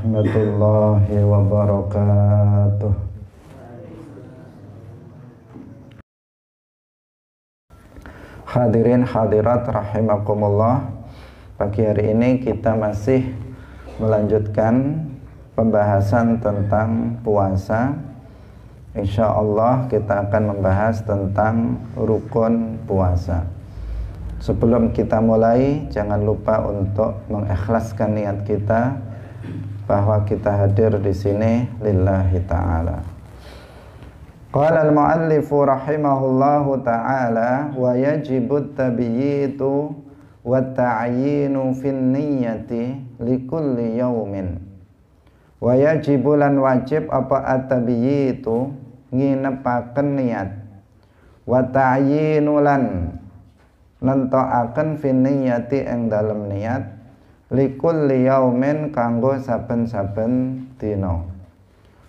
warahmatullahi wabarakatuh. Hadirin hadirat rahimakumullah. Pagi hari ini kita masih melanjutkan pembahasan tentang puasa. Insya Allah kita akan membahas tentang rukun puasa. Sebelum kita mulai, jangan lupa untuk mengikhlaskan niat kita bahwa kita hadir di sini lillahi ta'ala. Qala al-muallifu rahimahullahu ta'ala wa yajibu at-tabyitu wa at-ta'yinu fin niyyati likulli yaumin. Wa yajibu lan wajib apa at-tabyitu nginepaken niat, wa ta'yinu lan nentokaken fin niyyati ing dalem niat likulli yaumin kanggo saben-saben dina.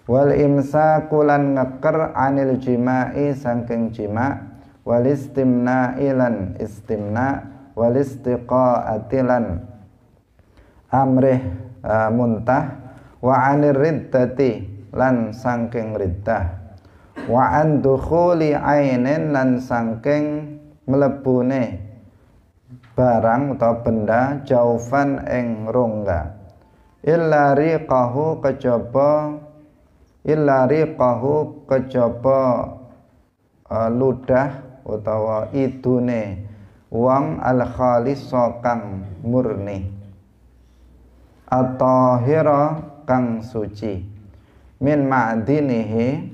Wal imsaku lan ngeker anil jima'i saking jima', wal istimna'i lan istimna', wal istiqaa'ati lan amrih muntah, wa anir riddati lan saking riddah, wa an dukhuli ainin lan saking mlebune barang atau benda jaufan ing rongga, illa riqahu kejaba ludah utawa idune wong al khalis kang murni, at-tahira kang suci, min ma'dinihi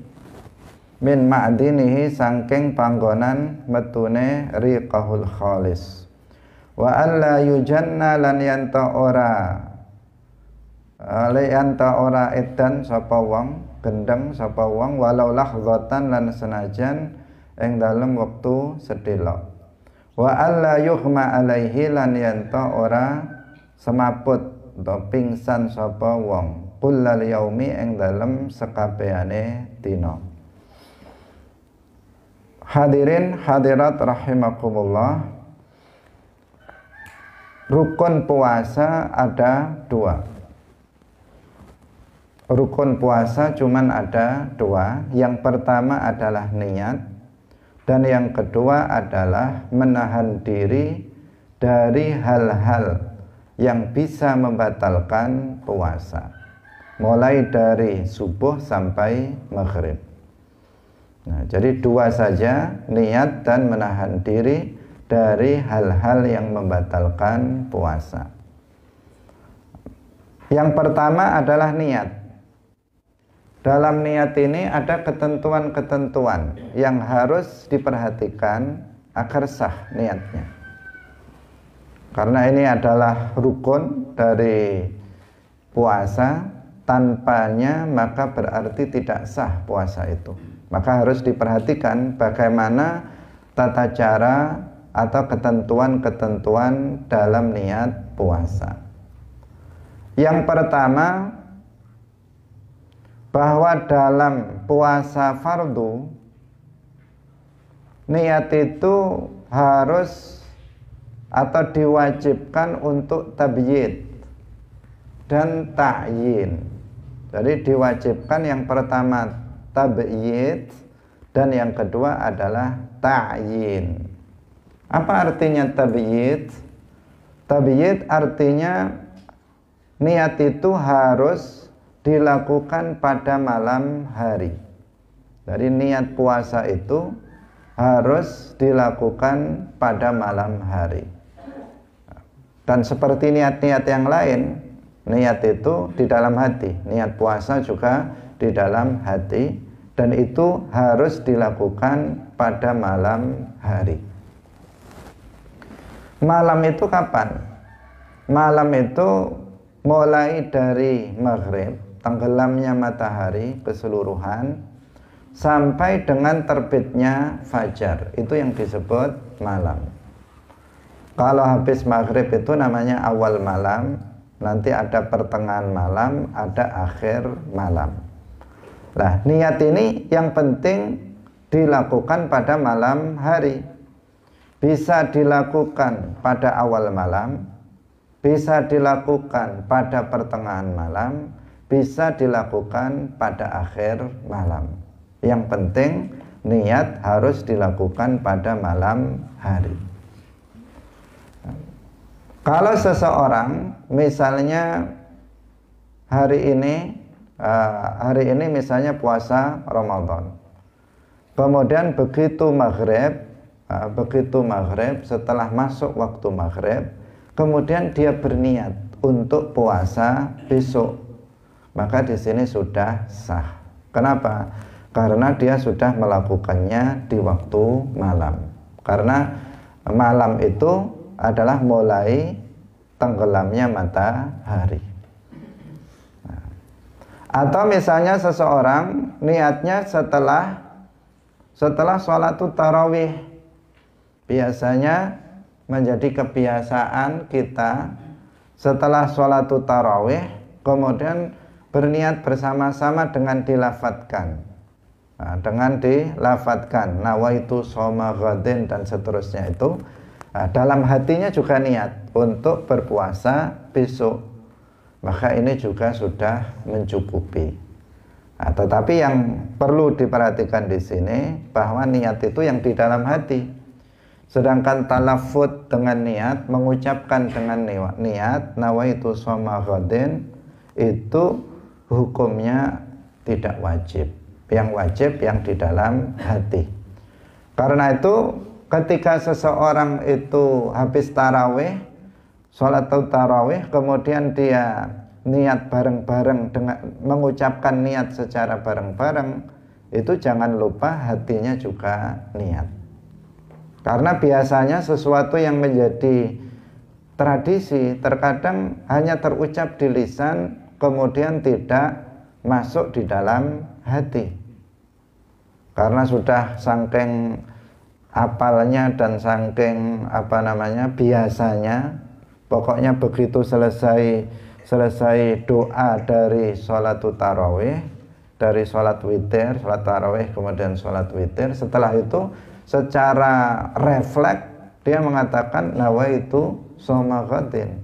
saking panggonan metune riqahul khalis, wa alla yujanna lan yanta ora edan sapa wong, gendeng sapa wong, walau lahdzatan lan senajan ing dalem wektu sedhela, wa alla yuhma alaihi lan yanta ora semaput atau pingsan sapa wong, kullal yaumi ing dalem sekabehane dina. Hadirin hadirat rahimakumullah, rukun puasa ada dua. Rukun puasa cuman ada dua. Yang pertama adalah niat, dan yang kedua adalah menahan diri dari hal-hal yang bisa membatalkan puasa, mulai dari subuh sampai maghrib. Nah, jadi dua saja, niat dan menahan diri dari hal-hal yang membatalkan puasa. Yang pertama adalah niat. Dalam niat ini ada ketentuan-ketentuan yang harus diperhatikan agar sah niatnya. Karena ini adalah rukun dari puasa, tanpanya maka berarti tidak sah puasa itu. Maka harus diperhatikan bagaimana tata cara atau ketentuan-ketentuan dalam niat puasa. Yang pertama, bahwa dalam puasa fardu niat itu harus atau diwajibkan untuk tabyid dan ta'yin. Jadi diwajibkan yang pertama tabyid dan yang kedua adalah ta'yin. Apa artinya tabyid? Tabyid artinya niat itu harus dilakukan pada malam hari. Jadi niat puasa itu harus dilakukan pada malam hari. Dan seperti niat-niat yang lain, niat itu di dalam hati, niat puasa juga di dalam hati, dan itu harus dilakukan pada malam hari. Malam itu kapan? Malam itu mulai dari maghrib, tenggelamnya matahari keseluruhan, sampai dengan terbitnya fajar. Itu yang disebut malam. Kalau habis maghrib itu namanya awal malam, nanti ada pertengahan malam, ada akhir malam. Nah, niat ini yang penting dilakukan pada malam hari. Bisa dilakukan pada awal malam, bisa dilakukan pada pertengahan malam, bisa dilakukan pada akhir malam. Yang penting niat harus dilakukan pada malam hari. Kalau seseorang misalnya hari ini misalnya puasa Ramadan, kemudian begitu maghrib, setelah masuk waktu maghrib, kemudian dia berniat untuk puasa besok, maka di sini sudah sah. Kenapa? Karena dia sudah melakukannya di waktu malam. Karena malam itu adalah mulai tenggelamnya matahari. Atau misalnya seseorang niatnya setelah sholat tarawih. Biasanya menjadi kebiasaan kita setelah sholat tarawih kemudian berniat bersama-sama dengan dilafatkan. Dengan dilafatkan nawaitu shoma ghadin dan seterusnya itu, dalam hatinya juga niat untuk berpuasa besok, maka ini juga sudah mencukupi. Tetapi yang perlu diperhatikan di sini bahwa niat itu yang di dalam hati, sedangkan talafut dengan niat, mengucapkan dengan niat nawaitu shoma ghadin, itu hukumnya tidak wajib. Yang wajib yang di dalam hati. Karena itu ketika seseorang itu habis tarawih, sholat tarawih, kemudian dia niat bareng-bareng dengan mengucapkan niat secara bareng-bareng, itu jangan lupa hatinya juga niat. Karena biasanya sesuatu yang menjadi tradisi terkadang hanya terucap di lisan, kemudian tidak masuk di dalam hati. Karena sudah saking apalnya dan saking biasanya, pokoknya begitu selesai doa dari sholat tarawih, dari sholat witir, sholat tarawih kemudian sholat witir, setelah itu secara refleks dia mengatakan nawaitu shoma ghadin.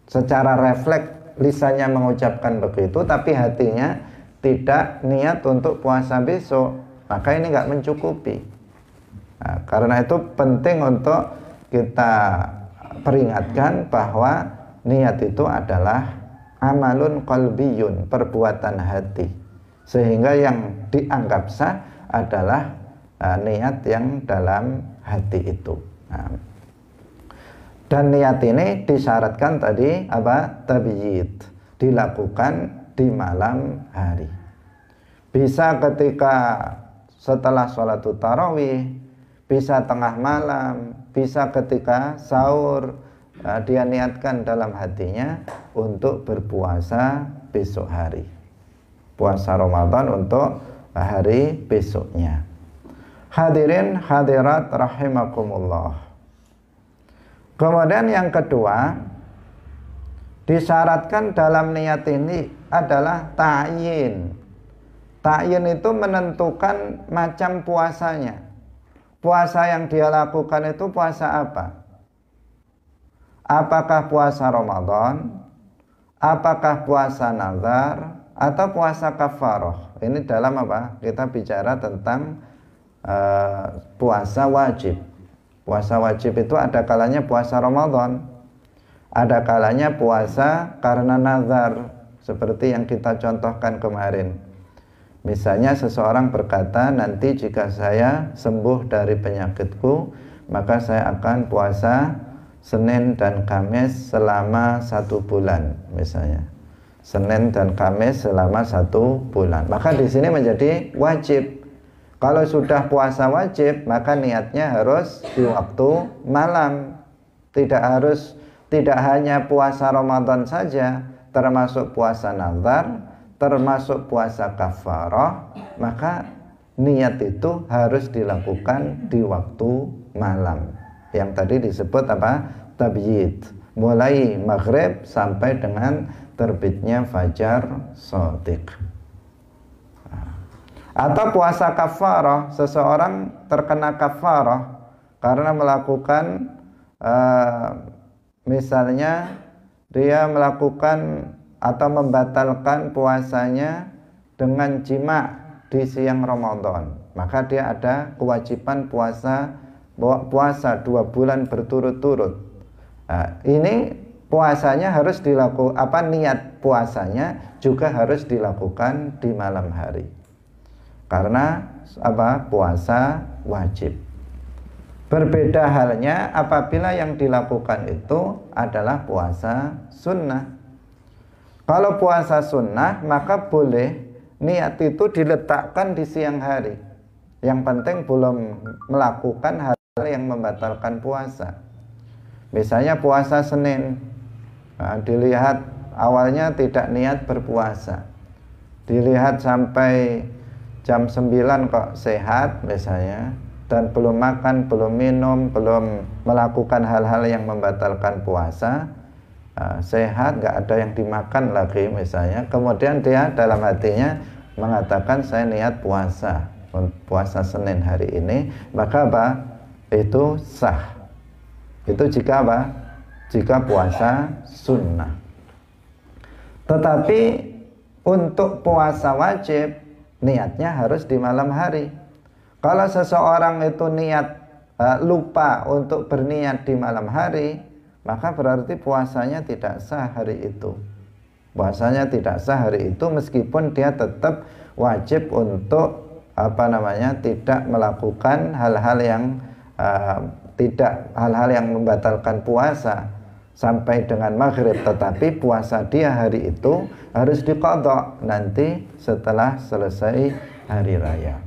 Secara refleks lisannya mengucapkan begitu, tapi hatinya tidak niat untuk puasa besok, maka ini nggak mencukupi. Karena itu penting untuk kita peringatkan bahwa niat itu adalah amalun qalbiyun, perbuatan hati, sehingga yang dianggap sah adalah niat yang dalam hati itu. Dan niat ini disyaratkan tadi tabyid, dilakukan di malam hari. Bisa ketika setelah sholat tarawih, bisa tengah malam, bisa ketika sahur, dia niatkan dalam hatinya untuk berpuasa besok hari, puasa Ramadan untuk hari besoknya. Hadirin hadirat rahimakumullah. Kemudian yang kedua, disyaratkan dalam niat ini adalah ta'yin. Ta'yin itu menentukan macam puasanya. Puasa yang dia lakukan itu puasa apa? Apakah puasa Ramadan? Apakah puasa nazar? Atau puasa kafarah? Ini dalam apa? Kita bicara tentang puasa wajib. Puasa wajib itu ada kalanya puasa Ramadan, ada kalanya puasa karena nazar, seperti yang kita contohkan kemarin. Misalnya seseorang berkata, nanti jika saya sembuh dari penyakitku, maka saya akan puasa Senin dan Kamis selama 1 bulan, misalnya Senin dan Kamis selama 1 bulan. Maka di sini menjadi wajib. Kalau sudah puasa wajib, maka niatnya harus di waktu malam. Tidak hanya puasa Ramadan saja, termasuk puasa nazar, termasuk puasa kafarah, maka niat itu harus dilakukan di waktu malam. Yang tadi disebut tabyid, mulai maghrib sampai dengan terbitnya fajar shadiq. Atau puasa kafarah, seseorang terkena kafarah karena melakukan misalnya dia melakukan atau membatalkan puasanya dengan jima di siang Ramadan, maka dia ada kewajiban puasa 2 bulan berturut-turut. Nah, ini puasanya harus dilakukan, niat puasanya juga harus dilakukan di malam hari. Karena puasa wajib. Berbeda halnya apabila yang dilakukan itu adalah puasa sunnah. Kalau puasa sunnah maka boleh niat itu diletakkan di siang hari. Yang penting belum melakukan hal yang membatalkan puasa. Misalnya puasa Senin, dilihat awalnya tidak niat berpuasa, dilihat sampai jam 9 kok sehat misalnya, dan belum makan, belum minum, belum melakukan hal-hal yang membatalkan puasa, sehat, nggak ada yang dimakan lagi misalnya, kemudian dia dalam hatinya mengatakan saya niat puasa Senin hari ini, maka itu sah. Itu jika jika puasa sunnah. Tetapi untuk puasa wajib niatnya harus di malam hari. Kalau seseorang itu lupa untuk berniat di malam hari, maka berarti puasanya tidak sah hari itu. Puasanya tidak sah hari itu meskipun dia tetap wajib untuk tidak melakukan hal-hal yang membatalkan puasa sampai dengan maghrib, tetapi puasa dia hari itu harus diqadha nanti setelah selesai hari raya.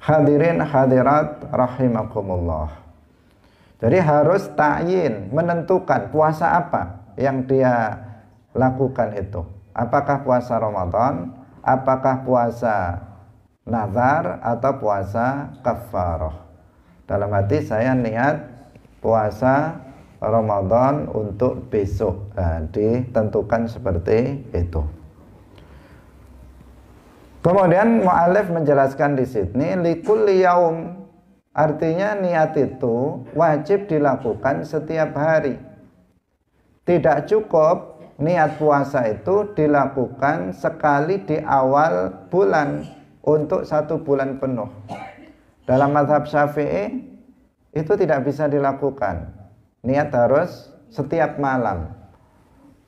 Hadirin hadirat rahimakumullah. Jadi harus ta'yin, menentukan puasa apa yang dia lakukan itu. Apakah puasa Ramadan, apakah puasa nazar, atau puasa kafarah. Dalam hati saya niat puasa Ramadan untuk besok, ditentukan seperti itu. Kemudian mu'alif menjelaskan di sini likulli yaum, artinya niat itu wajib dilakukan setiap hari. Tidak cukup niat puasa itu dilakukan sekali di awal bulan untuk 1 bulan penuh. Dalam mazhab Syafi'i itu tidak bisa dilakukan. Niat harus setiap malam.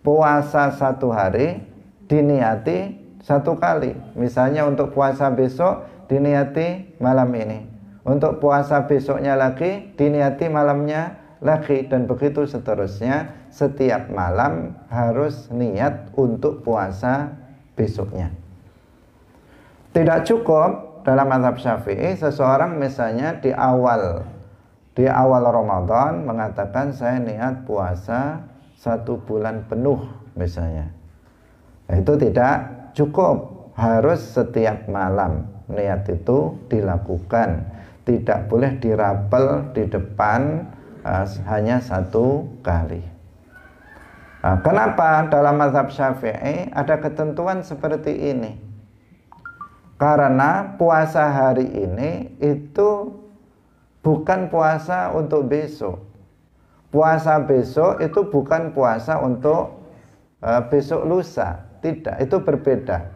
Puasa 1 hari diniati 1 kali. Misalnya untuk puasa besok diniati malam ini. Untuk puasa besoknya lagi diniati malamnya lagi, dan begitu seterusnya. Setiap malam harus niat untuk puasa besoknya. Tidak cukup dalam mazhab Syafi'i seseorang misalnya di awal Ramadan mengatakan saya niat puasa 1 bulan penuh misalnya. Itu tidak cukup, harus setiap malam niat itu dilakukan, tidak boleh dirapel di depan hanya 1 kali. Kenapa dalam mazhab Syafi'i ada ketentuan seperti ini? Karena puasa hari ini itu bukan puasa untuk besok. Puasa besok itu bukan puasa untuk besok lusa. Tidak, itu berbeda.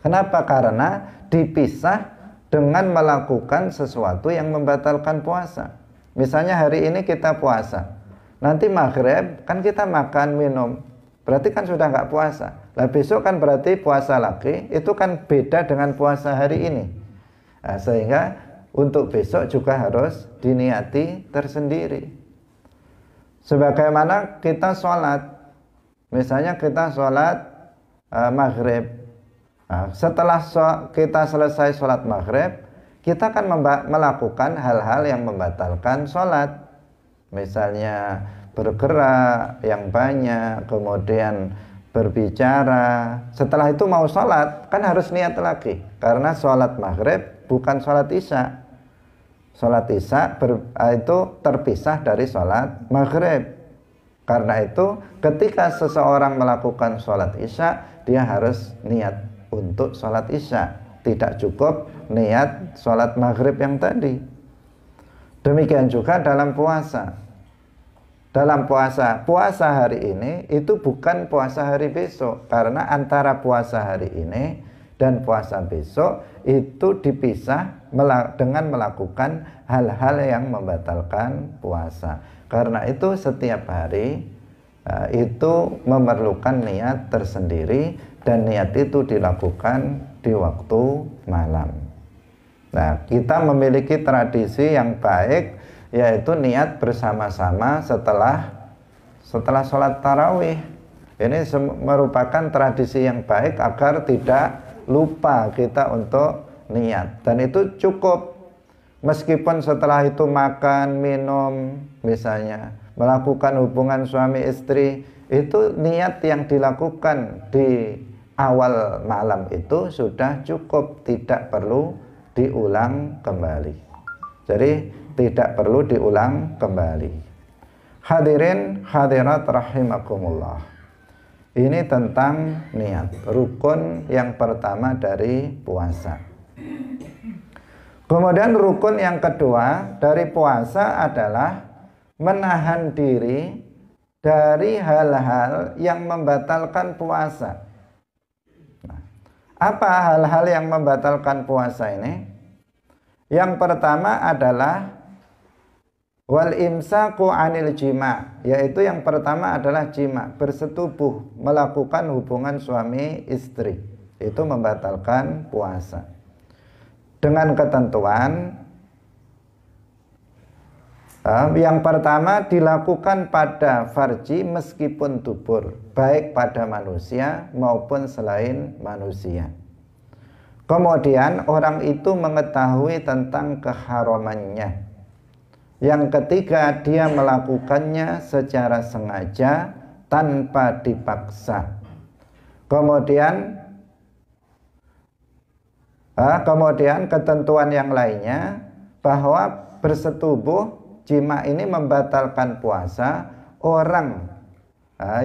Kenapa? Karena dipisah dengan melakukan sesuatu yang membatalkan puasa. Misalnya hari ini kita puasa, nanti maghrib kan kita makan minum, berarti kan sudah nggak puasa. Lah besok kan berarti puasa lagi, itu kan beda dengan puasa hari ini. Sehingga untuk besok juga harus diniati tersendiri. Sebagaimana kita sholat, misalnya kita sholat maghrib. Setelah kita selesai sholat maghrib, kita akan melakukan hal-hal yang membatalkan sholat. Misalnya bergerak yang banyak, kemudian berbicara. Setelah itu mau sholat, kan harus niat lagi. Karena sholat maghrib bukan sholat isya. Sholat isya itu terpisah dari sholat maghrib. Karena itu ketika seseorang melakukan sholat isya, dia harus niat untuk sholat isya. Tidak cukup niat sholat maghrib yang tadi. Demikian juga dalam puasa. dalam puasa hari ini itu bukan puasa hari besok, karena antara puasa hari ini dan puasa besok itu dipisah dengan melakukan hal-hal yang membatalkan puasa. Karena itu setiap hari itu memerlukan niat tersendiri, dan niat itu dilakukan di waktu malam. Nah, kita memiliki tradisi yang baik, yaitu niat bersama-sama setelah sholat tarawih. Ini merupakan tradisi yang baik agar tidak lupa kita untuk niat, dan itu cukup. Meskipun setelah itu makan, minum, misalnya melakukan hubungan suami istri, itu niat yang dilakukan di awal malam itu sudah cukup, tidak perlu diulang kembali. Jadi tidak perlu diulang kembali. Hadirin hadirat rahimakumullah. Ini tentang niat, rukun yang pertama dari puasa. Kemudian rukun yang kedua dari puasa adalah menahan diri dari hal-hal yang membatalkan puasa. Nah, apa hal-hal yang membatalkan puasa ini? Yang pertama adalah wal imsaku anil jima, yaitu yang pertama adalah jima, bersetubuh, melakukan hubungan suami istri. Itu membatalkan puasa. Dengan ketentuan yang pertama dilakukan pada farji meskipun dubur, baik pada manusia maupun selain manusia. Kemudian orang itu mengetahui tentang keharamannya. Yang ketiga, dia melakukannya secara sengaja tanpa dipaksa. Kemudian ketentuan yang lainnya bahwa bersetubuh jima ini membatalkan puasa orang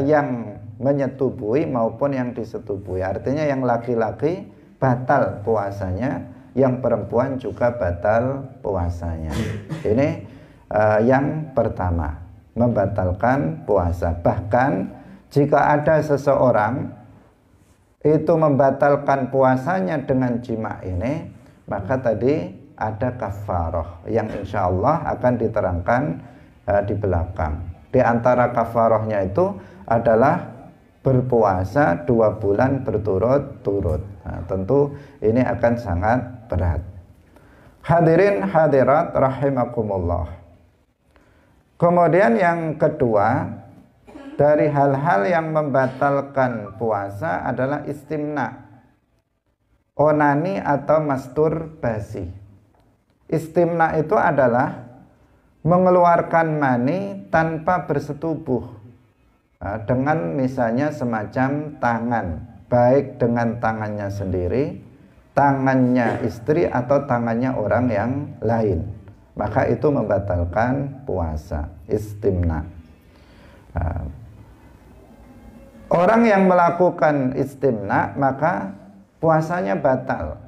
yang menyetubuhi maupun yang disetubuhi. Artinya yang laki-laki batal puasanya, yang perempuan juga batal puasanya. Ini yang pertama, membatalkan puasa. Bahkan jika ada seseorang itu membatalkan puasanya dengan jima ini, maka tadi ada kafarah yang insya Allah akan diterangkan di belakang. Di antara kafarahnya itu adalah berpuasa 2 bulan berturut-turut. Nah, tentu ini akan sangat berat. Hadirin hadirat rahimakumullah. Kemudian yang kedua dari hal-hal yang membatalkan puasa adalah istimna, onani atau masturbasi. Istimna itu adalah mengeluarkan mani tanpa bersetubuh, dengan misalnya semacam tangan, baik dengan tangannya sendiri, tangannya istri, atau tangannya orang yang lain. Maka itu membatalkan puasa, istimna. Orang yang melakukan istimna maka puasanya batal.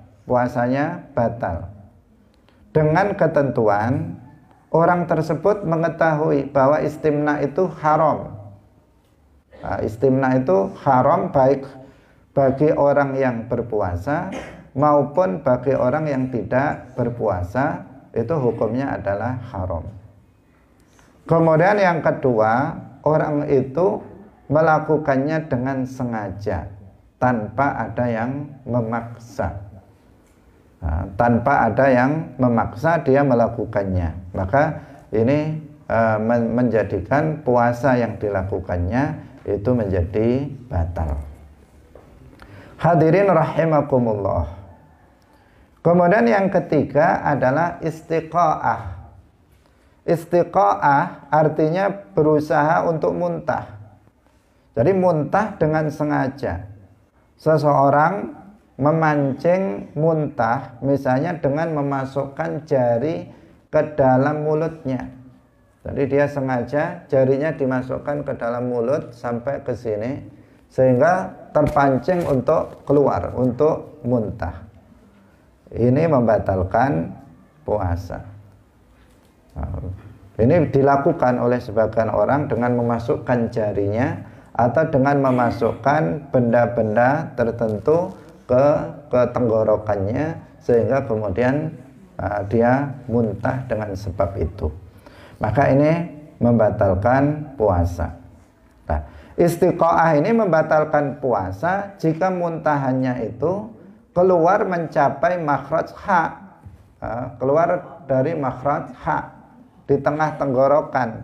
Dengan ketentuan orang tersebut mengetahui bahwa istimna itu haram. Istimna itu haram baik bagi orang yang berpuasa maupun bagi orang yang tidak berpuasa, itu hukumnya adalah haram. Kemudian yang kedua, orang itu melakukannya dengan sengaja tanpa ada yang memaksa. Tanpa ada yang memaksa dia melakukannya, maka ini menjadikan puasa yang dilakukannya itu menjadi batal. Hadirin rahimakumullah. Kemudian yang ketiga adalah istiqaah. Istiqaah artinya berusaha untuk muntah. Jadi muntah dengan sengaja. Seseorang memancing muntah misalnya dengan memasukkan jari ke dalam mulutnya. Jadi dia sengaja jarinya dimasukkan ke dalam mulut sampai ke sini sehingga terpancing untuk keluar, untuk muntah. Ini membatalkan puasa. Ini dilakukan oleh sebagian orang dengan memasukkan jarinya atau dengan memasukkan benda-benda tertentu ke tenggorokannya sehingga kemudian dia muntah dengan sebab itu. Maka ini membatalkan puasa. Nah, istiqoah ini membatalkan puasa jika muntahannya itu keluar mencapai makhraj ha, keluar dari makhraj ha di tengah tenggorokan.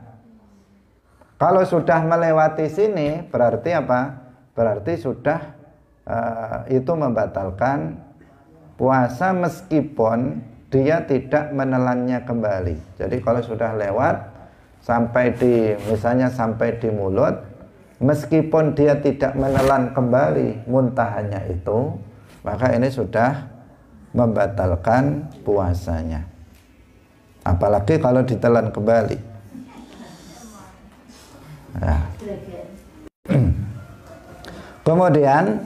Kalau sudah melewati sini berarti apa? Berarti sudah itu membatalkan puasa meskipun dia tidak menelannya kembali. Jadi kalau sudah lewat sampai di, misalnya sampai di mulut, meskipun dia tidak menelan kembali muntahannya itu, maka ini sudah membatalkan puasanya. Apalagi kalau ditelan kembali. Nah. Kemudian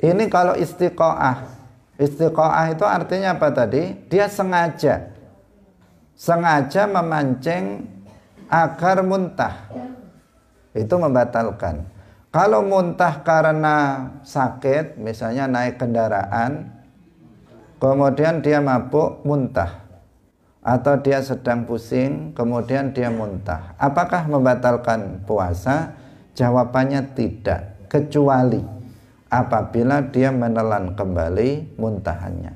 ini kalau istiqoah. Istiqoah itu artinya apa tadi? Dia sengaja memancing agar muntah. Itu membatalkan. Kalau muntah karena sakit, misalnya naik kendaraan, kemudian dia mabuk muntah, atau dia sedang pusing kemudian dia muntah, apakah membatalkan puasa? Jawabannya tidak, kecuali apabila dia menelan kembali muntahannya.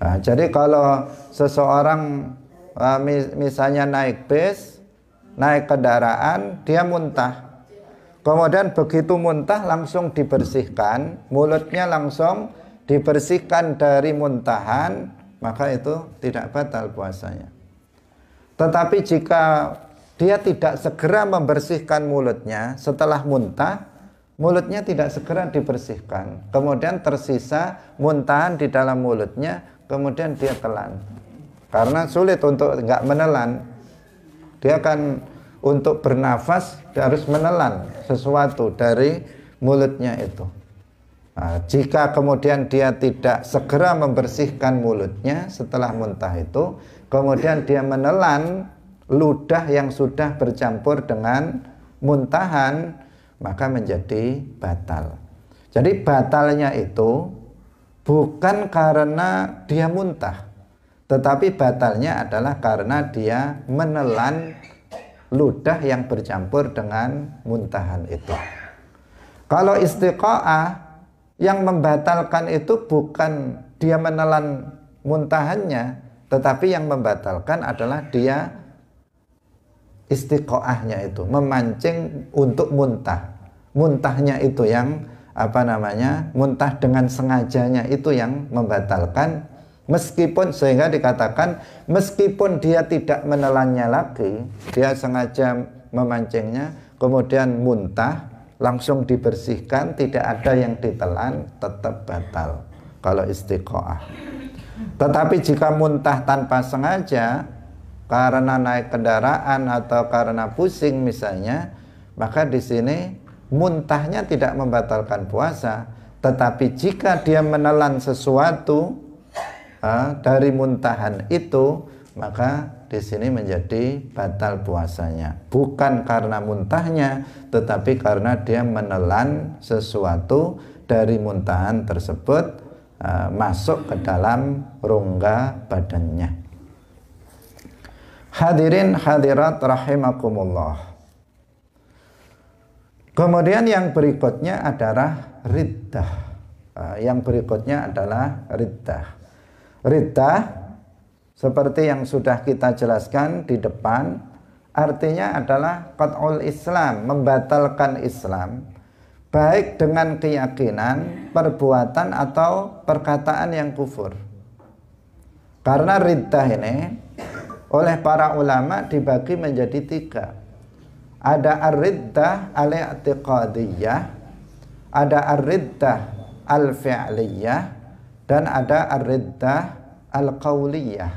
Nah, jadi kalau seseorang misalnya naik bis, naik kendaraan, dia muntah, kemudian begitu muntah langsung dibersihkan, mulutnya langsung dibersihkan dari muntahan, maka itu tidak batal puasanya. Tetapi jika dia tidak segera membersihkan mulutnya setelah muntah, mulutnya tidak segera dibersihkan, kemudian tersisa muntahan di dalam mulutnya, kemudian dia telan. Karena sulit untuk nggak menelan, dia kan untuk bernafas dia harus menelan sesuatu dari mulutnya itu. Nah, jika kemudian dia tidak segera membersihkan mulutnya setelah muntah itu, kemudian dia menelan ludah yang sudah bercampur dengan muntahan, maka menjadi batal. Jadi batalnya itu bukan karena dia muntah, tetapi batalnya adalah karena dia menelan ludah yang bercampur dengan muntahan itu. Kalau istiqoah, yang membatalkan itu bukan dia menelan muntahannya, tetapi yang membatalkan adalah dia istiqoahnya itu, memancing untuk muntah. Muntahnya itu yang muntah dengan sengajanya itu yang membatalkan, meskipun sehingga dikatakan meskipun dia tidak menelannya lagi, dia sengaja memancingnya, kemudian muntah, langsung dibersihkan, tidak ada yang ditelan, tetap batal kalau istiqoah. Tetapi jika muntah tanpa sengaja karena naik kendaraan atau karena pusing misalnya, maka di sini muntahnya tidak membatalkan puasa, tetapi jika dia menelan sesuatu dari muntahan itu, maka di sini menjadi batal puasanya, bukan karena muntahnya, tetapi karena dia menelan sesuatu dari muntahan tersebut masuk ke dalam rongga badannya. Hadirin hadirat rahimakumullah. Kemudian yang berikutnya adalah riddah. Yang berikutnya adalah riddah. Riddah seperti yang sudah kita jelaskan di depan, artinya adalah qat'ul Islam, membatalkan Islam, baik dengan keyakinan, perbuatan atau perkataan yang kufur. Karena riddah ini oleh para ulama dibagi menjadi tiga. Ada ar-riddah al-i'tiqadiyah, ada ar-riddah al-fi'liyah, dan ada ar-riddah al-qawliyah.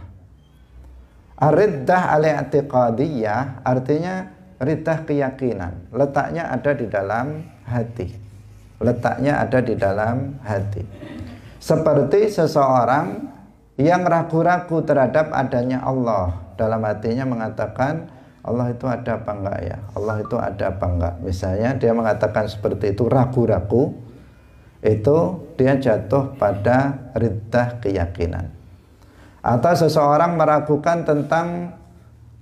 Ar-riddah al-i'tiqadiyah artinya riddah keyakinan, letaknya ada di dalam hati. Letaknya ada di dalam hati. Seperti seseorang yang ragu-ragu terhadap adanya Allah, dalam hatinya mengatakan Allah itu ada apa enggak ya? Allah itu ada apa enggak? Misalnya dia mengatakan seperti itu, ragu-ragu, itu dia jatuh pada riddah keyakinan. Atau seseorang meragukan tentang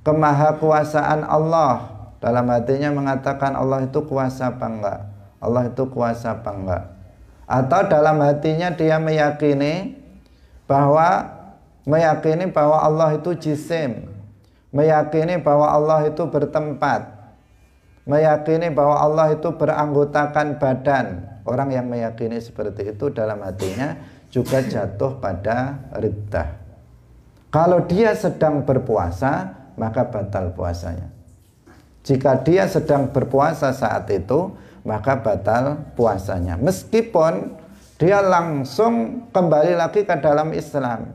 kemahakuasaan Allah, dalam hatinya mengatakan Allah itu kuasa apa enggak? Allah itu kuasa apa enggak? Atau dalam hatinya dia meyakini bahwa Allah itu jisim, meyakini bahwa Allah itu bertempat, meyakini bahwa Allah itu beranggotakan badan. Orang yang meyakini seperti itu dalam hatinya juga jatuh pada riddah. Kalau dia sedang berpuasa, maka batal puasanya. Jika dia sedang berpuasa saat itu, maka batal puasanya. Meskipun dia langsung kembali lagi ke dalam Islam.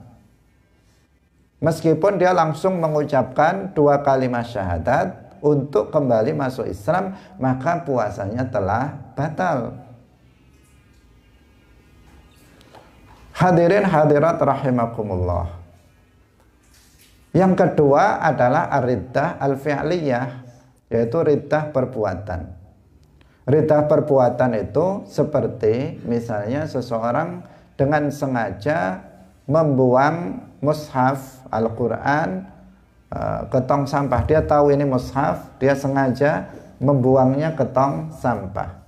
Meskipun dia langsung mengucapkan 2 kalimat syahadat untuk kembali masuk Islam, maka puasanya telah batal. Hadirin hadirat rahimakumullah. Yang kedua adalah ar-riddah al-fi'liyah, yaitu riddah perbuatan. Riddah perbuatan itu seperti misalnya seseorang dengan sengaja membuang mushaf Al-Quran ke tong sampah. Dia tahu ini mushaf, dia sengaja membuangnya ke tong sampah.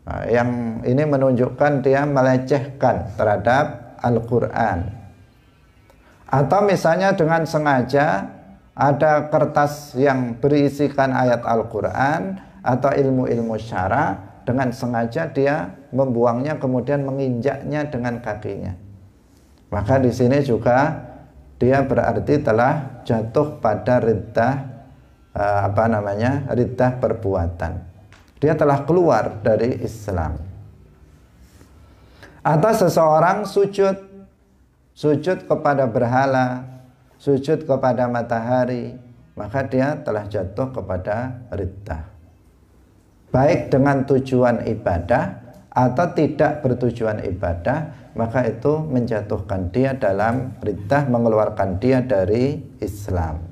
Nah, yang ini menunjukkan dia melecehkan terhadap Al-Quran. Atau misalnya dengan sengaja ada kertas yang berisikan ayat Al-Quran atau ilmu-ilmu syara, dengan sengaja dia membuangnya kemudian menginjaknya dengan kakinya. Maka di sini juga dia berarti telah jatuh pada riddah riddah perbuatan. Dia telah keluar dari Islam. Atau seseorang sujud kepada berhala, sujud kepada matahari, maka dia telah jatuh kepada riddah. Baik dengan tujuan ibadah atau tidak bertujuan ibadah, maka itu menjatuhkan dia dalam riddah, mengeluarkan dia dari Islam.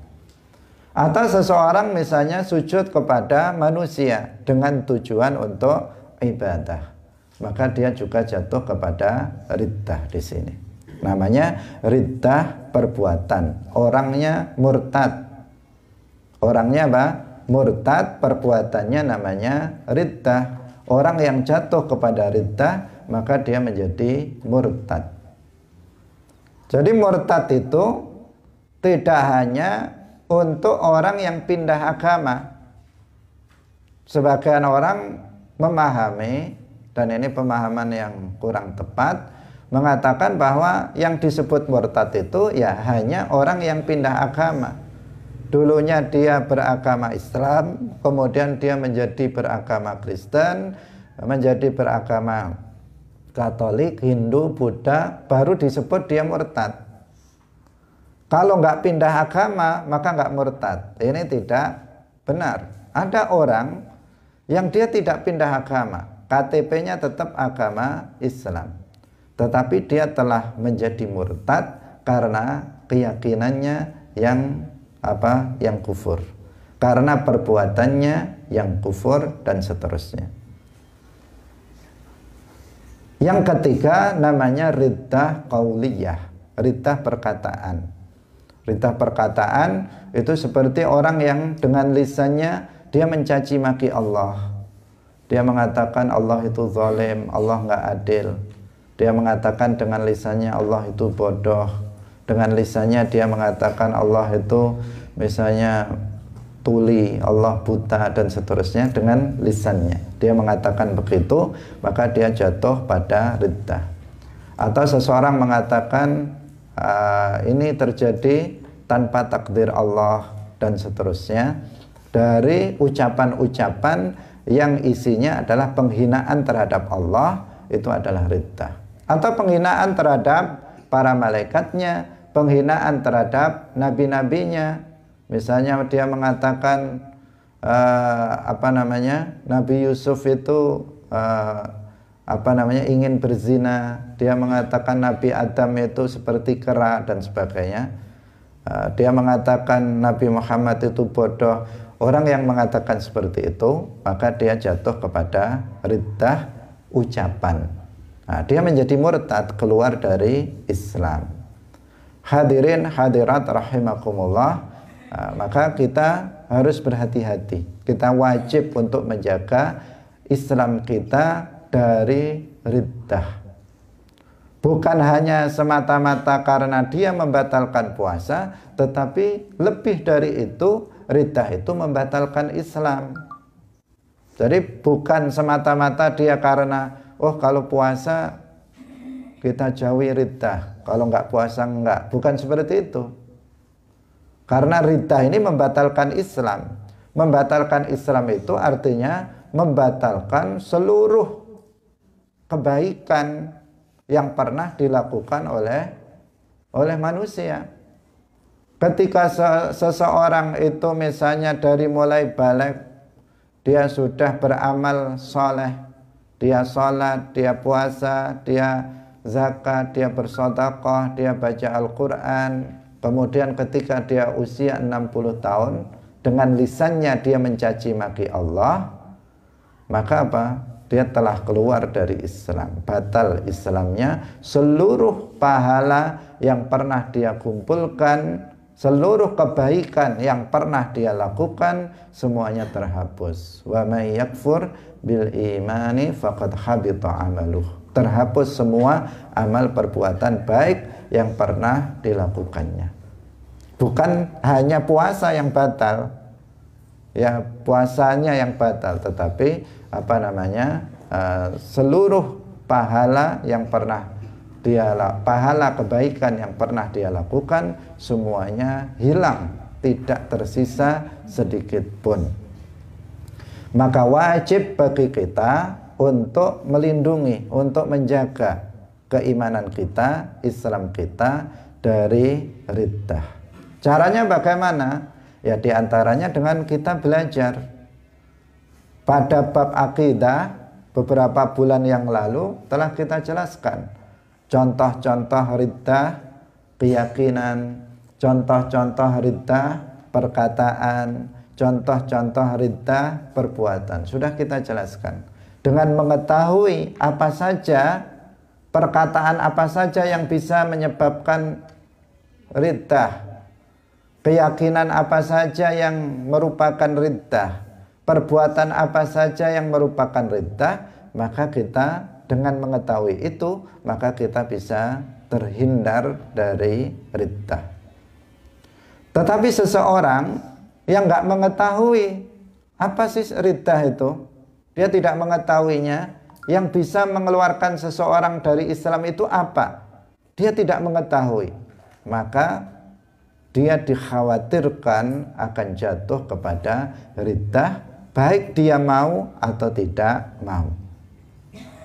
Atau seseorang misalnya sujud kepada manusia dengan tujuan untuk ibadah, maka dia juga jatuh kepada riddah di sini. Namanya riddah perbuatan. Orangnya murtad. Orangnya apa? Murtad, perbuatannya namanya riddah. Orang yang jatuh kepada riddah, maka dia menjadi murtad. Jadi murtad itu tidak hanya untuk orang yang pindah agama. Sebagian orang memahami, dan ini pemahaman yang kurang tepat, mengatakan bahwa yang disebut murtad itu ya hanya orang yang pindah agama. Dulunya dia beragama Islam, kemudian dia menjadi beragama Kristen, menjadi beragama Katolik, Hindu, Buddha, baru disebut dia murtad. Kalau nggak pindah agama, maka nggak murtad. Ini tidak benar. Ada orang yang dia tidak pindah agama, KTP-nya tetap agama Islam, tetapi dia telah menjadi murtad karena keyakinannya yang kufur, karena perbuatannya yang kufur, dan seterusnya. Yang ketiga namanya riddah qauliyah, riddah perkataan. Riddah perkataan itu seperti orang yang dengan lisannya dia mencaci maki Allah. Dia mengatakan Allah itu zalim, Allah nggak adil. Dia mengatakan dengan lisannya Allah itu bodoh. Dengan lisannya dia mengatakan Allah itu misalnya tuli, Allah buta, dan seterusnya. Dengan lisannya dia mengatakan begitu, maka dia jatuh pada riddah. Atau seseorang mengatakan ini terjadi tanpa takdir Allah, dan seterusnya, dari ucapan-ucapan yang isinya adalah penghinaan terhadap Allah, itu adalah riddah. Atau penghinaan terhadap para malaikatnya, penghinaan terhadap nabi-nabinya. Misalnya dia mengatakan Nabi Yusuf itu ingin berzina. Dia mengatakan Nabi Adam itu seperti kera, dan sebagainya. Dia mengatakan Nabi Muhammad itu bodoh. Orang yang mengatakan seperti itu, maka dia jatuh kepada riddah ucapan. Dia menjadi murtad, keluar dari Islam. Hadirin hadirat rahimakumullah, maka kita harus berhati-hati. Kita wajib untuk menjaga Islam kita dari riddah. Bukan hanya semata-mata karena dia membatalkan puasa, tetapi lebih dari itu, riddah itu membatalkan Islam. Jadi bukan semata-mata dia karena, oh kalau puasa kita jauhi riddah, kalau nggak puasa nggak. Bukan seperti itu. Karena riddah ini membatalkan Islam. Membatalkan Islam itu artinya membatalkan seluruh kebaikan yang pernah dilakukan oleh manusia. Ketika seseorang itu misalnya dari mulai balik, dia sudah beramal soleh, dia sholat, dia puasa, dia zakat, dia bersedekah, dia baca Al-Quran. Kemudian ketika dia usia 60 tahun, dengan lisannya dia mencaci maki Allah, maka apa? Dia telah keluar dari Islam, batal Islamnya. Seluruh pahala yang pernah dia kumpulkan, seluruh kebaikan yang pernah dia lakukan, semuanya terhapus. Wa may yakfur bil imani faqad habita amaluh. Terhapus semua amal perbuatan baik yang pernah dilakukannya. Bukan hanya puasa yang batal, ya puasanya yang batal, tetapi seluruh pahala yang pernah pahala kebaikan yang pernah dia lakukan semuanya hilang, tidak tersisa sedikit pun. Maka wajib bagi kita untuk melindungi, untuk menjaga keimanan kita, Islam kita dari riddah. Caranya bagaimana? Ya diantaranya dengan kita belajar. Pada bab akidah beberapa bulan yang lalu telah kita jelaskan contoh-contoh riddah keyakinan, contoh-contoh riddah perkataan, contoh-contoh riddah perbuatan. Sudah kita jelaskan. Dengan mengetahui apa saja, perkataan apa saja yang bisa menyebabkan riddah, keyakinan apa saja yang merupakan riddah, perbuatan apa saja yang merupakan riddah, maka kita dengan mengetahui itu, maka kita bisa terhindar dari riddah. Tetapi seseorang yang nggak mengetahui apa sih riddah itu, dia tidak mengetahuinya, yang bisa mengeluarkan seseorang dari Islam itu apa? Dia tidak mengetahui, maka dia dikhawatirkan akan jatuh kepada riddah, baik dia mau atau tidak mau.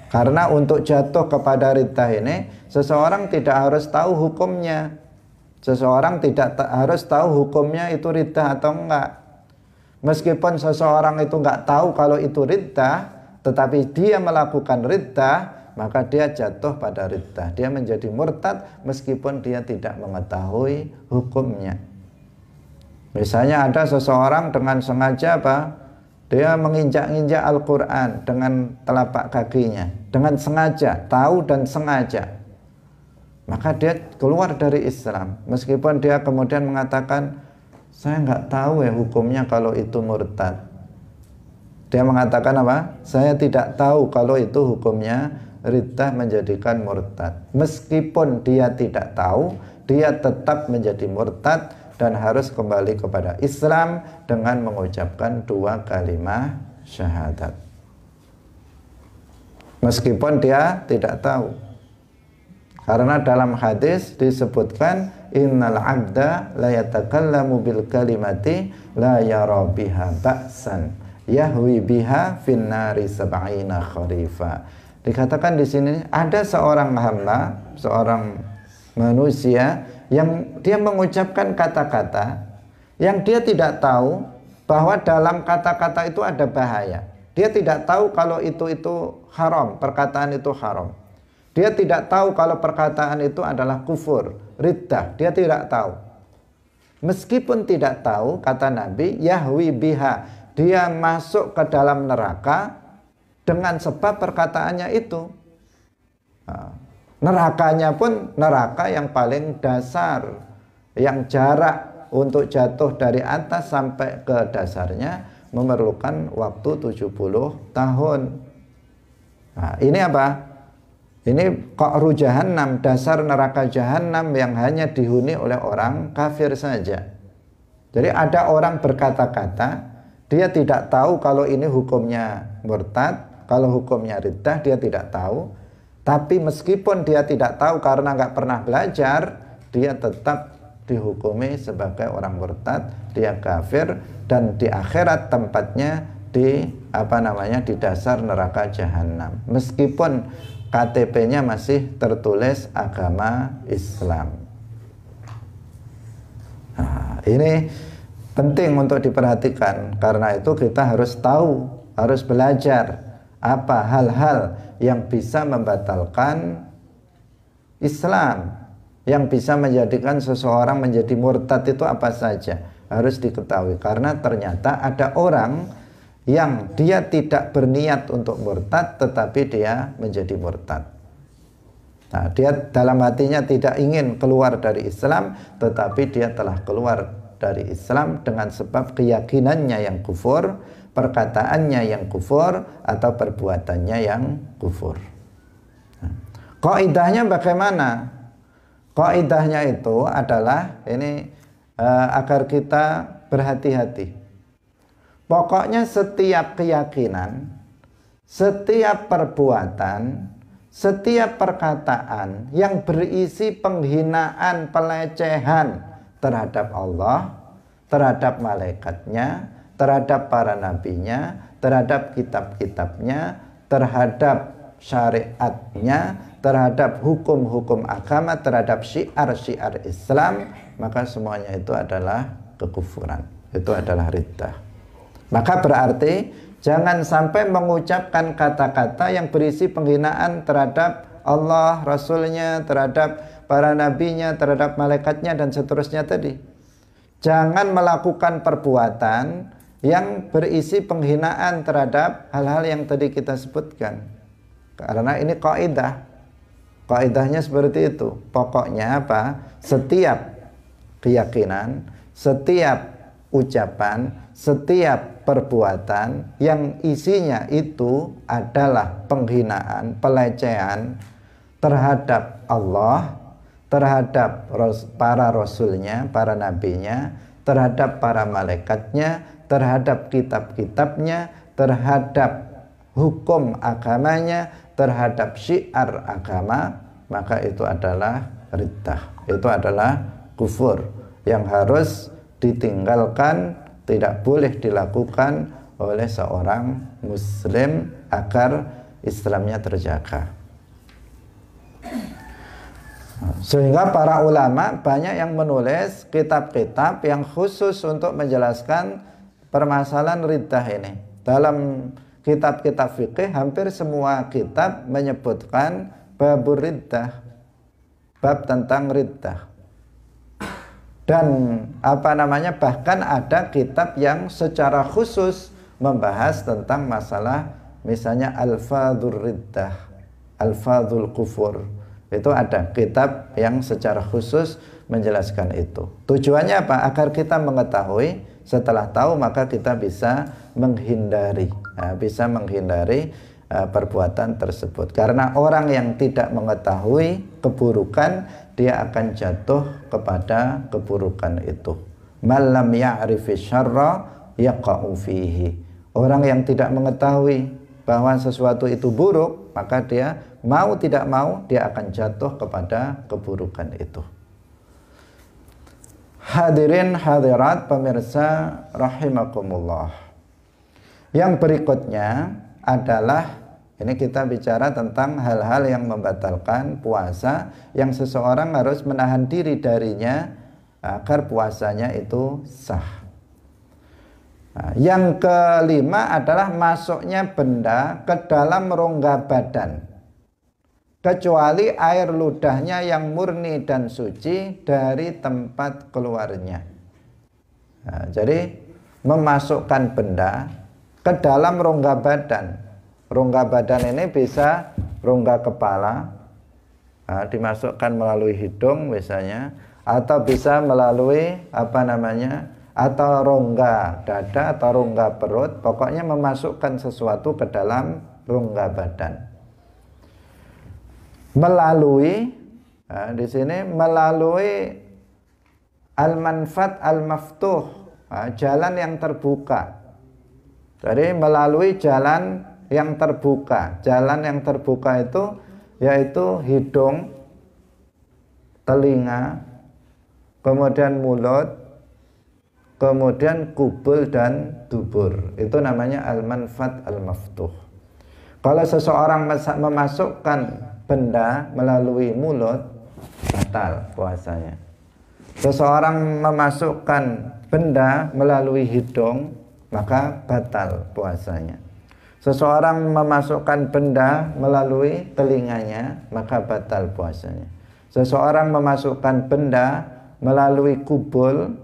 Karena untuk jatuh kepada riddah ini, seseorang tidak harus tahu hukumnya. Seseorang tidak harus tahu hukumnya itu riddah atau enggak. Meskipun seseorang itu enggak tahu kalau itu riddah, tetapi dia melakukan riddah, maka dia jatuh pada riddah. Dia menjadi murtad meskipun dia tidak mengetahui hukumnya. Misalnya ada seseorang dengan sengaja apa? Dia menginjak-injak Al-Quran dengan telapak kakinya, dengan sengaja, tahu dan sengaja. Maka dia keluar dari Islam. Meskipun dia kemudian mengatakan, saya nggak tahu ya hukumnya kalau itu murtad. Dia mengatakan apa? Saya tidak tahu kalau itu hukumnya riddah menjadikan murtad. Meskipun dia tidak tahu, dia tetap menjadi murtad dan harus kembali kepada Islam dengan mengucapkan 2 kalimat syahadat. Meskipun dia tidak tahu. Karena dalam hadis disebutkan innal abda la yatakallamu bil kalimati la yara biha ba'san yahwi biha finnari sab'ina kharifa. Dikatakan di sini ada seorang hamba, seorang manusia yang dia mengucapkan kata-kata yang dia tidak tahu bahwa dalam kata-kata itu ada bahaya. Dia tidak tahu kalau itu haram, perkataan itu haram. Dia tidak tahu kalau perkataan itu adalah kufur, riddah. Dia tidak tahu. Meskipun tidak tahu, kata Nabi, yahwi biha, dia masuk ke dalam neraka dengan sebab perkataannya itu. Nah, nerakanya pun neraka yang paling dasar, yang jarak untuk jatuh dari atas sampai ke dasarnya memerlukan waktu 70 tahun. Nah, ini apa? Ini qa'ru jahannam, dasar neraka jahannam yang hanya dihuni oleh orang kafir saja. Jadi ada orang berkata-kata, dia tidak tahu kalau ini hukumnya murtad, kalau hukumnya riddah dia tidak tahu. Tapi meskipun dia tidak tahu karena nggak pernah belajar, dia tetap dihukumi sebagai orang murtad, dia kafir, dan di akhirat tempatnya di di dasar neraka jahanam. Meskipun KTP-nya masih tertulis agama Islam. Nah, ini penting untuk diperhatikan. Karena itu kita harus tahu, harus belajar apa hal-hal yang bisa membatalkan Islam, yang bisa menjadikan seseorang menjadi murtad itu apa saja. Harus diketahui, karena ternyata ada orang yang dia tidak berniat untuk murtad tetapi dia menjadi murtad. Nah, dia dalam hatinya tidak ingin keluar dari Islam, tetapi dia telah keluar dari Islam dengan sebab keyakinannya yang kufur, perkataannya yang kufur, atau perbuatannya yang kufur. Nah, kaidahnya bagaimana? Kaidahnya itu adalah ini agar kita berhati-hati. Pokoknya setiap keyakinan, setiap perbuatan, setiap perkataan yang berisi penghinaan, pelecehan terhadap Allah, terhadap malaikatnya, terhadap para nabinya, terhadap kitab-kitabnya, terhadap syariatnya, terhadap hukum-hukum agama, terhadap syiar-syiar Islam, maka semuanya itu adalah kekufuran, itu adalah riddah. Maka berarti jangan sampai mengucapkan kata-kata yang berisi penghinaan terhadap Allah, Rasulnya, terhadap para nabinya, terhadap malaikatnya, dan seterusnya tadi. Jangan melakukan perbuatan yang berisi penghinaan terhadap hal-hal yang tadi kita sebutkan. Karena ini kaidah. Kaidahnya seperti itu. Pokoknya apa? Setiap keyakinan, setiap ucapan, setiap perbuatan yang isinya itu adalah penghinaan, pelecehan terhadap Allah, terhadap para rasulnya, para nabinya, terhadap para malaikatnya, terhadap kitab-kitabnya, terhadap hukum agamanya, terhadap syiar agama, maka itu adalah riddah, itu adalah kufur yang harus ditinggalkan, tidak boleh dilakukan oleh seorang muslim agar Islamnya terjaga. Sehingga para ulama banyak yang menulis kitab-kitab yang khusus untuk menjelaskan permasalahan riddah ini. Dalam kitab-kitab fikih hampir semua kitab menyebutkan babur riddah, bab tentang riddah. Dan bahkan ada kitab yang secara khusus membahas tentang masalah misalnya alfadhur riddah, alfadhul kufur. Itu ada kitab yang secara khusus menjelaskan itu. Tujuannya apa? Agar kita mengetahui, setelah tahu maka kita bisa menghindari, perbuatan tersebut. Karena orang yang tidak mengetahui keburukan, dia akan jatuh kepada keburukan itu. Malam ya'rifi syarra yaqa'u fihi. Orang yang tidak mengetahui bahwa sesuatu itu buruk, maka dia mau tidak mau dia akan jatuh kepada keburukan itu. Hadirin hadirat pemirsa rahimakumullah. Yang berikutnya adalah ini kita bicara tentang hal-hal yang membatalkan puasa yang seseorang harus menahan diri darinya agar puasanya itu sah. Nah, yang kelima adalah masuknya benda ke dalam rongga badan kecuali air ludahnya yang murni dan suci dari tempat keluarnya. Nah, jadi memasukkan benda ke dalam rongga badan. Rongga badan ini bisa rongga kepala, nah, dimasukkan melalui hidung misalnya, atau bisa melalui atau rongga dada atau rongga perut. Pokoknya memasukkan sesuatu ke dalam rongga badan. Melalui, nah, di sini melalui al-manfat al-maftuh, nah, jalan yang terbuka. Jadi melalui jalan yang terbuka. Jalan yang terbuka itu yaitu hidung, telinga, kemudian mulut, kemudian kubul dan dubur. Itu namanya al-manfat al-maftuh. Kalau seseorang memasukkan benda melalui mulut, batal puasanya. Seseorang memasukkan benda melalui hidung, maka batal puasanya. Seseorang memasukkan benda melalui telinganya, maka batal puasanya. Seseorang memasukkan benda melalui kubul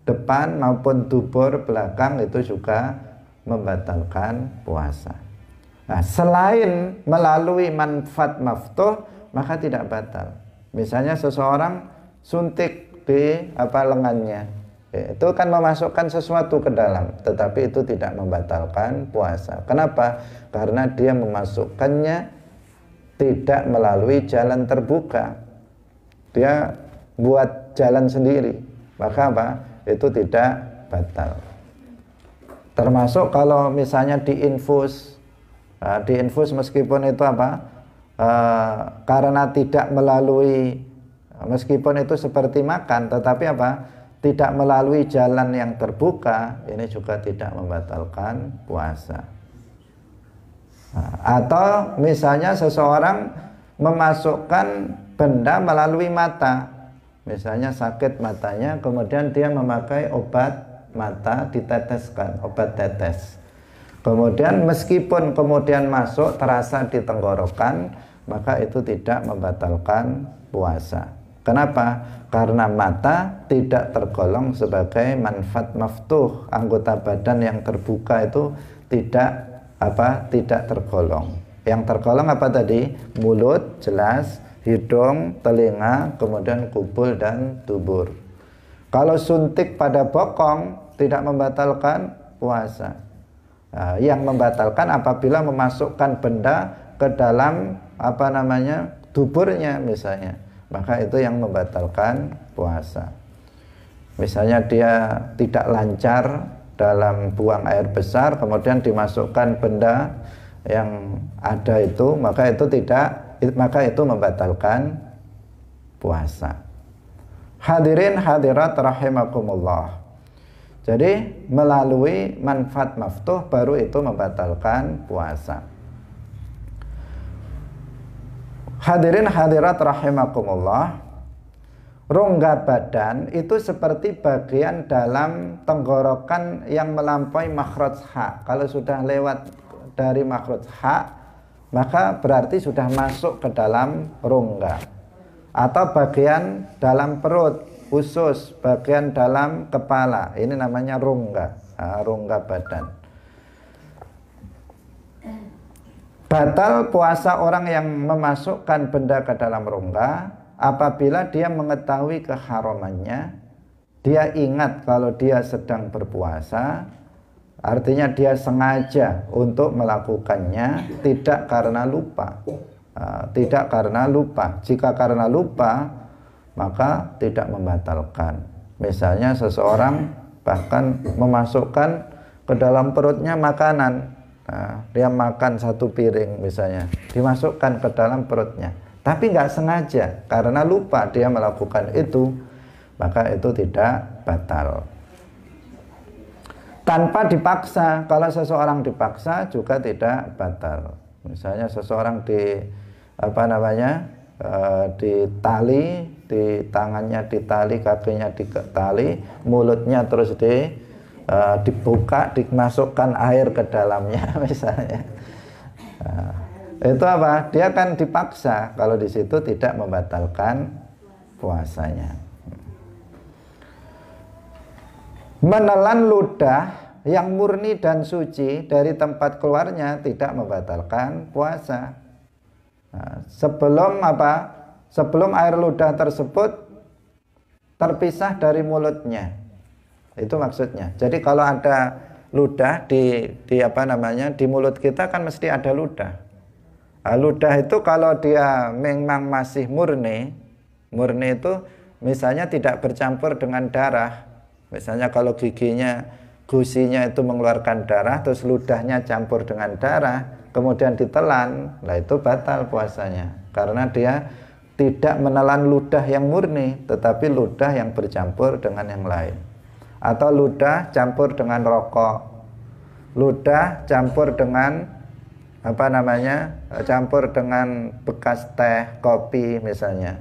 depan maupun dubur belakang, itu juga membatalkan puasa. Nah, selain melalui manfaat maftuh, maka tidak batal. Misalnya seseorang suntik di lengannya, itu kan memasukkan sesuatu ke dalam, tetapi itu tidak membatalkan puasa. Kenapa? Karena dia memasukkannya tidak melalui jalan terbuka, dia buat jalan sendiri, maka itu tidak batal. Termasuk kalau misalnya diinfus, meskipun itu karena tidak melalui, meskipun itu seperti makan, tetapi tidak melalui jalan yang terbuka, ini juga tidak membatalkan puasa. Atau misalnya seseorang memasukkan benda melalui mata, misalnya sakit matanya, kemudian dia memakai obat mata, diteteskan, obat tetes. Kemudian meskipun kemudian masuk terasa di tenggorokan, maka itu tidak membatalkan puasa. Kenapa? Karena mata tidak tergolong sebagai manfaat maftuh. Anggota badan yang terbuka itu tidak tergolong. Yang tergolong apa tadi? Mulut jelas, hidung, telinga, kemudian kubul dan dubur. Kalau suntik pada bokong tidak membatalkan puasa. Nah, yang membatalkan apabila memasukkan benda ke dalam duburnya misalnya, maka itu yang membatalkan puasa. Misalnya dia tidak lancar dalam buang air besar, kemudian dimasukkan benda yang ada itu, maka itu membatalkan puasa. Hadirin hadirat rahimakumullah. Jadi melalui manfaat maftuh baru itu membatalkan puasa. Hadirin hadirat rahimakumullah, rongga badan itu seperti bagian dalam tenggorokan yang melampaui makhraj ha. Kalau sudah lewat dari makhraj ha, maka berarti sudah masuk ke dalam rongga. Atau bagian dalam perut, usus, bagian dalam kepala, ini namanya rongga, rongga badan. Batal puasa orang yang memasukkan benda ke dalam rongga apabila dia mengetahui keharamannya, dia ingat kalau dia sedang berpuasa, artinya dia sengaja untuk melakukannya, tidak karena lupa. Jika karena lupa, maka tidak membatalkan. Misalnya seseorang bahkan memasukkan ke dalam perutnya makanan, dia makan satu piring misalnya, dimasukkan ke dalam perutnya, tapi nggak sengaja, karena lupa dia melakukan itu, maka itu tidak batal. Tanpa dipaksa, kalau seseorang dipaksa juga tidak batal. Misalnya seseorang ditali, di tangannya ditali, kakinya ditali, mulutnya terus dibuka, dimasukkan air ke dalamnya misalnya. Itu dia kan dipaksa. Kalau di situ tidak membatalkan puasanya. Menelan ludah yang murni dan suci dari tempat keluarnya tidak membatalkan puasa. Nah, sebelum apa? Sebelum air ludah tersebut terpisah dari mulutnya. Itu maksudnya. Jadi kalau ada ludah di apa namanya? Di mulut kita kan mesti ada ludah. Nah, ludah itu kalau dia memang masih murni itu misalnya tidak bercampur dengan darah. Misalnya kalau gusinya itu mengeluarkan darah, terus ludahnya campur dengan darah, kemudian ditelan, nah itu batal puasanya. Karena dia tidak menelan ludah yang murni, tetapi ludah yang bercampur dengan yang lain. Atau ludah campur dengan rokok, ludah campur dengan apa namanya, campur dengan bekas teh, kopi misalnya.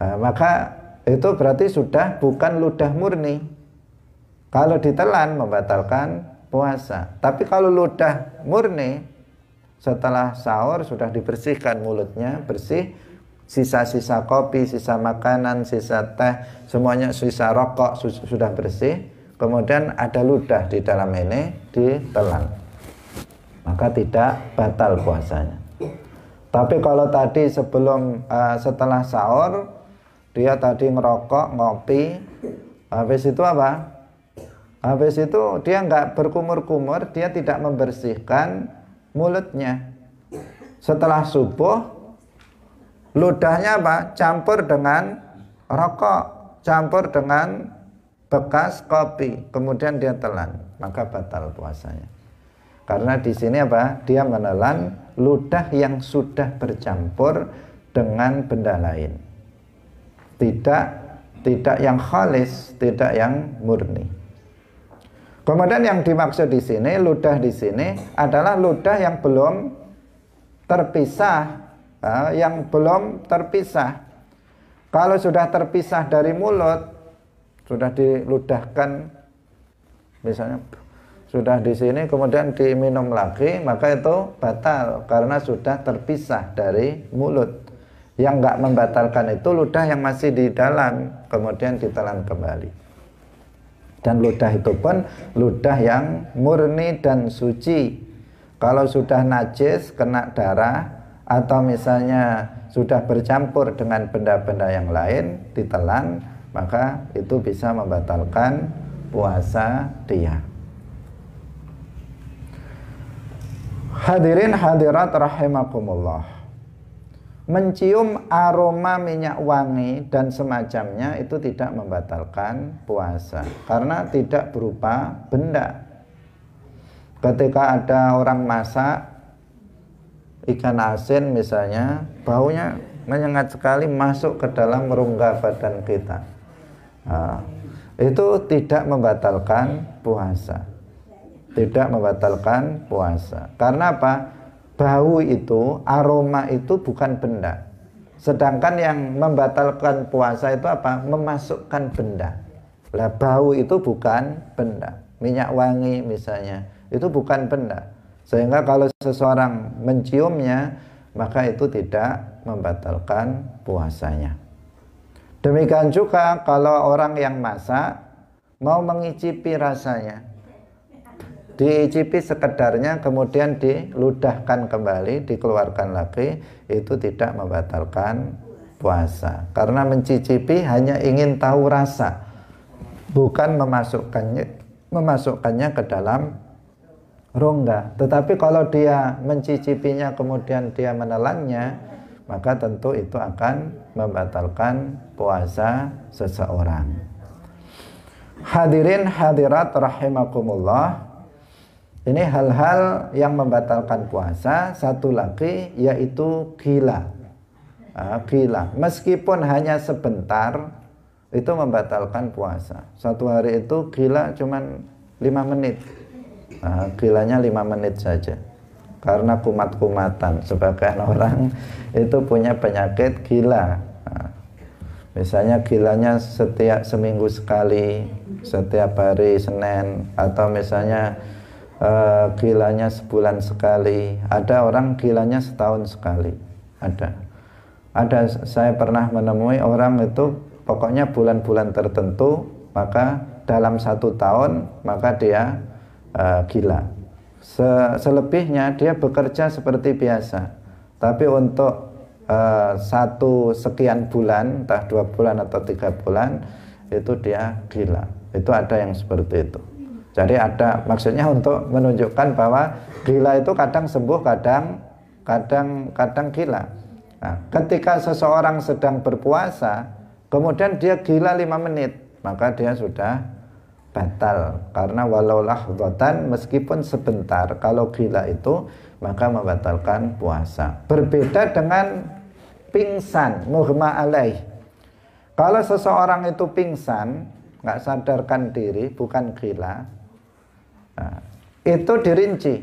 Nah, maka itu berarti sudah bukan ludah murni. Kalau ditelan membatalkan puasa. Tapi kalau ludah murni, setelah sahur sudah dibersihkan mulutnya, bersih, sisa-sisa kopi, sisa makanan, sisa teh, semuanya, sisa rokok sudah bersih, kemudian ada ludah di dalam ini, ditelan, maka tidak batal puasanya. Tapi kalau tadi setelah sahur, dia tadi ngerokok, ngopi, habis itu apa? Habis itu dia nggak berkumur-kumur, dia tidak membersihkan mulutnya. Setelah subuh, ludahnya apa? Campur dengan rokok, campur dengan bekas kopi, kemudian dia telan, maka batal puasanya. Karena di sini apa? Dia menelan ludah yang sudah bercampur dengan benda lain. Tidak yang khalis, tidak yang murni. Kemudian yang dimaksud di sini, ludah di sini adalah ludah yang belum terpisah, yang belum terpisah. Kalau sudah terpisah dari mulut, sudah diludahkan, misalnya sudah di sini kemudian diminum lagi, maka itu batal karena sudah terpisah dari mulut. Yang enggak membatalkan itu ludah yang masih di dalam, kemudian ditelan kembali. Dan ludah itu pun ludah yang murni dan suci. Kalau sudah najis, kena darah, atau misalnya sudah bercampur dengan benda-benda yang lain, ditelan, maka itu bisa membatalkan puasa dia. Hadirin hadirat rahimakumullah. Mencium aroma minyak wangi dan semacamnya itu tidak membatalkan puasa karena tidak berupa benda. Ketika ada orang masak ikan asin misalnya, baunya menyengat sekali masuk ke dalam rongga badan kita. Nah, itu tidak membatalkan puasa. Tidak membatalkan puasa. Karena apa? Bau itu, aroma itu bukan benda. Sedangkan yang membatalkan puasa itu apa? Memasukkan benda. Lah bau itu bukan benda. Minyak wangi misalnya, itu bukan benda. Sehingga kalau seseorang menciumnya, maka itu tidak membatalkan puasanya. Demikian juga kalau orang yang masak mau mengicipi rasanya, diicipi sekedarnya kemudian diludahkan kembali, dikeluarkan lagi, itu tidak membatalkan puasa. Karena mencicipi hanya ingin tahu rasa, bukan memasukkannya ke dalam rongga. Tetapi kalau dia mencicipinya kemudian dia menelannya, maka tentu itu akan membatalkan puasa seseorang. Hadirin hadirat rahimakumullah. Ini hal-hal yang membatalkan puasa. Satu lagi yaitu gila. Gila, meskipun hanya sebentar, itu membatalkan puasa. Satu hari itu gila cuman 5 menit. Gilanya 5 menit saja. Karena kumat-kumatan. Sebagian orang itu punya penyakit gila. Misalnya gilanya setiap seminggu sekali, setiap hari Senin, atau misalnya gilanya sebulan sekali. Ada orang gilanya setahun sekali. Ada saya pernah menemui orang itu pokoknya bulan-bulan tertentu maka dalam 1 tahun maka dia gila. Selebihnya dia bekerja seperti biasa. Tapi untuk 1 sekian bulan, entah 2 bulan atau 3 bulan, itu dia gila. Itu ada yang seperti itu. Jadi ada maksudnya untuk menunjukkan bahwa gila itu kadang sembuh, kadang gila. Nah, ketika seseorang sedang berpuasa, kemudian dia gila 5 menit, maka dia sudah batal. Karena walau lahdzatan, meskipun sebentar, kalau gila itu maka membatalkan puasa. Berbeda dengan pingsan, mughma alaih. Kalau seseorang itu pingsan, nggak sadarkan diri, bukan gila, nah, itu dirinci.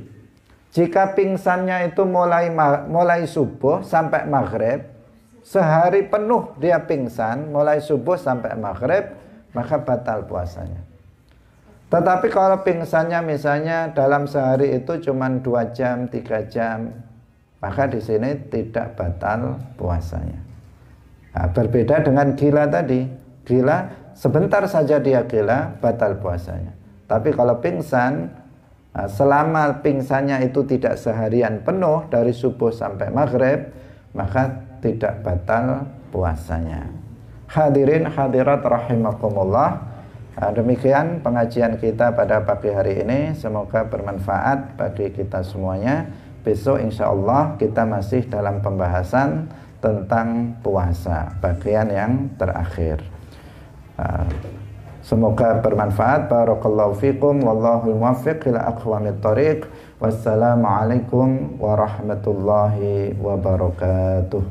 Jika pingsannya itu mulai subuh sampai maghrib, sehari penuh dia pingsan, mulai subuh sampai maghrib, maka batal puasanya. Tetapi kalau pingsannya misalnya dalam sehari itu cuma 2 jam, 3 jam, maka di sini tidak batal puasanya. Nah, berbeda dengan gila tadi. Gila, sebentar saja dia gila, batal puasanya. Tapi kalau pingsan, selama pingsannya itu tidak seharian penuh dari subuh sampai maghrib, maka tidak batal puasanya. Hadirin hadirat rahimakumullah. Demikian pengajian kita pada pagi hari ini. Semoga bermanfaat bagi kita semuanya. Besok insya Allah kita masih dalam pembahasan tentang puasa, bagian yang terakhir. Semoga bermanfaat. Barakallahu fikum. Wallahul muwaffiq ila aqwamit thoriq. Wassalamualaikum warahmatullahi wabarakatuh.